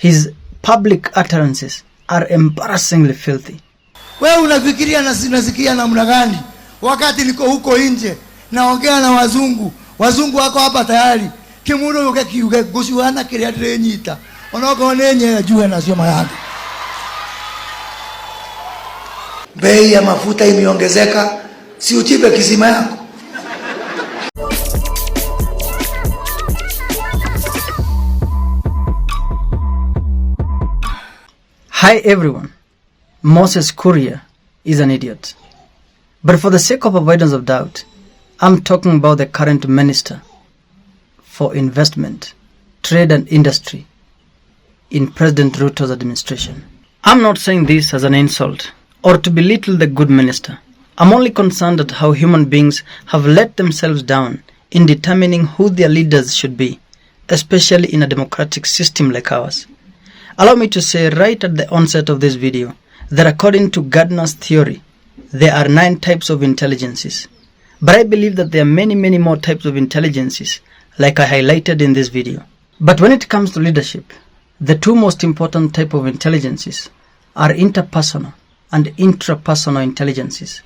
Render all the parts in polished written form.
His public utterances are embarrassingly filthy. Wewe unafikiria nasikia namna gani? Wakati niko huko nje naongea na wazungu wako hapa tayari. Kimundo yoke kiuge gushuana kile atrenyita. Onoko nenye juu na sio mayanga. Bei ya mafuta imeongezeka, si uchipe kisima yako. Hi everyone, Moses Kuria is an idiot. But for the sake of avoidance of doubt, I'm talking about the current Minister for Investment, Trade and Industry in President Ruto's administration. I'm not saying this as an insult or to belittle the good minister. I'm only concerned at how human beings have let themselves down in determining who their leaders should be, especially in a democratic system like ours. Allow me to say right at the onset of this video that according to Gardner's theory, there are 9 types of intelligences. But I believe that there are many more types of intelligences, like I highlighted in this video. But when it comes to leadership, the 2 most important types of intelligences are interpersonal and intrapersonal intelligences.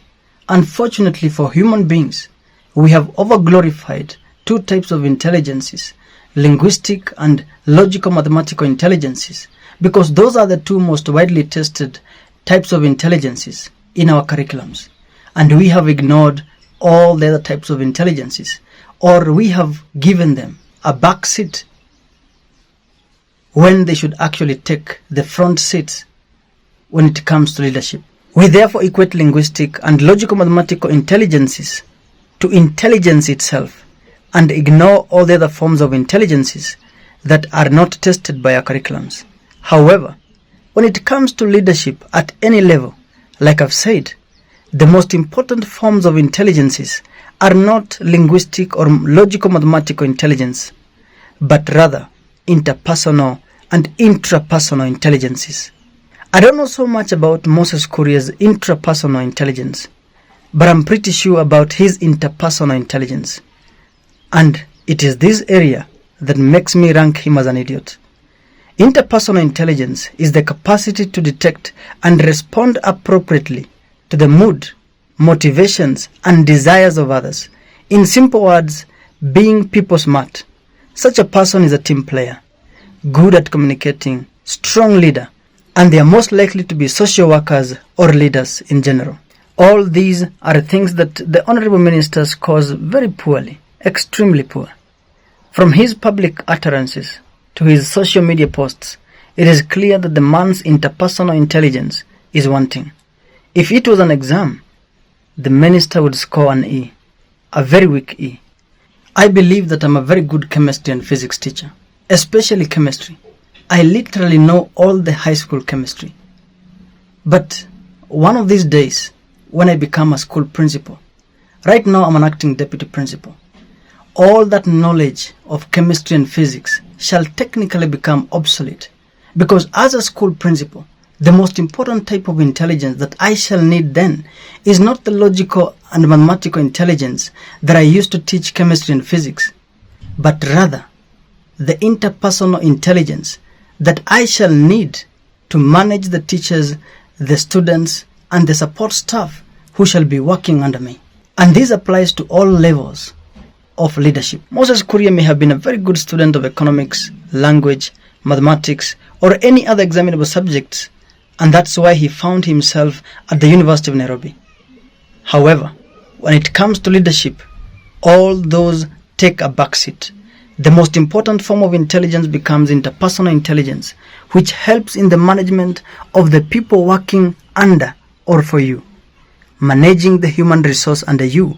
Unfortunately for human beings, we have overglorified 2 types of intelligences, linguistic and logical mathematical intelligences, because those are the 2 most widely tested types of intelligences in our curriculums. And we have ignored all the other types of intelligences, or we have given them a back seat when they should actually take the front seats when it comes to leadership. We therefore equate linguistic and logical mathematical intelligences to intelligence itself and ignore all the other forms of intelligences that are not tested by our curriculums. However, when it comes to leadership at any level, like I've said, the most important forms of intelligences are not linguistic or logical mathematical intelligence, but rather interpersonal and intrapersonal intelligences. I don't know so much about Moses Kuria's intrapersonal intelligence, but I'm pretty sure about his interpersonal intelligence. And it is this area that makes me rank him as an idiot. Interpersonal intelligence is the capacity to detect and respond appropriately to the mood, motivations, and desires of others. In simple words, being people smart. Such a person is a team player, good at communicating, strong leader, and they are most likely to be social workers or leaders in general. All these are things that the Honorable Minister scores very poorly, extremely poor. From his public utterances to his social media posts, it is clear that the man's interpersonal intelligence is wanting. If it was an exam, the minister would score an E, a very weak E. I believe that I'm a very good chemistry and physics teacher, especially chemistry. I literally know all the high school chemistry. But one of these days, when I become a school principal, right now I'm an acting deputy principal, all that knowledge of chemistry and physics shall technically become obsolete, because as a school principal, the most important type of intelligence that I shall need then is not the logical and mathematical intelligence that I used to teach chemistry and physics, but rather the interpersonal intelligence that I shall need to manage the teachers, the students, and the support staff who shall be working under me. And this applies to all levels of leadership. Moses Kuria may have been a very good student of economics, language, mathematics, or any other examinable subjects, and that's why he found himself at the University of Nairobi. However, when it comes to leadership, all those take a backseat. The most important form of intelligence becomes interpersonal intelligence, which helps in the management of the people working under or for you, managing the human resource under you,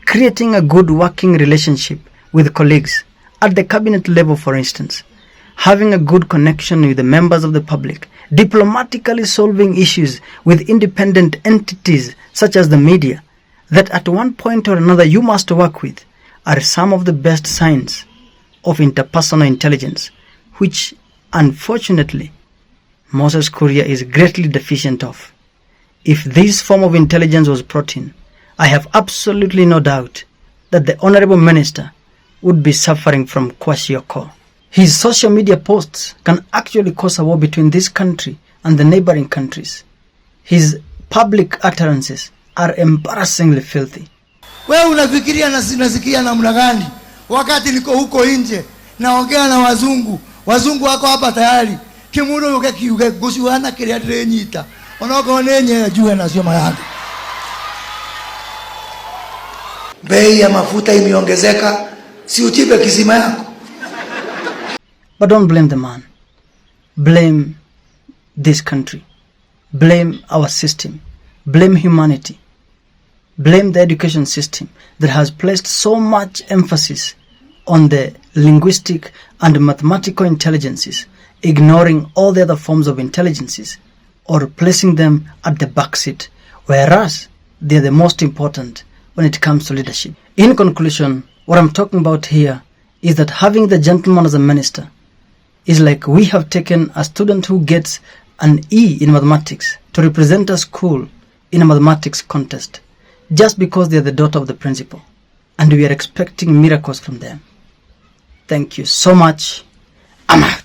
creating a good working relationship with colleagues at the cabinet level, for instance, having a good connection with the members of the public, diplomatically solving issues with independent entities such as the media that at one point or another you must work with, are some of the best signs of interpersonal intelligence, which unfortunately Moses Kuria is greatly deficient of. If this form of intelligence was brought in, I have absolutely no doubt that the Honorable Minister would be suffering from kwashiorkor. His social media posts can actually cause a war between this country and the neighboring countries. His public utterances are embarrassingly filthy. Wewe unafikiria nasikia namna gani? Wakati niko huko nje naongea na wazungu wako hapa tayari. Kimundo yuke gusuana kile adrenyita. Onoko nenye jue na sio mayanga. Bei ya mafuta imeongezeka, si uchipe kisima yako. But don't blame the man. Blame this country. Blame our system. Blame humanity. Blame the education system that has placed so much emphasis on the linguistic and mathematical intelligences, ignoring all the other forms of intelligences or placing them at the back seat, whereas they are the most important when it comes to leadership. In conclusion, what I'm talking about here is that having the gentleman as a minister is like we have taken a student who gets an E in mathematics to represent a school in a mathematics contest just because they are the daughter of the principal, and we are expecting miracles from them. Thank you so much. I'm out.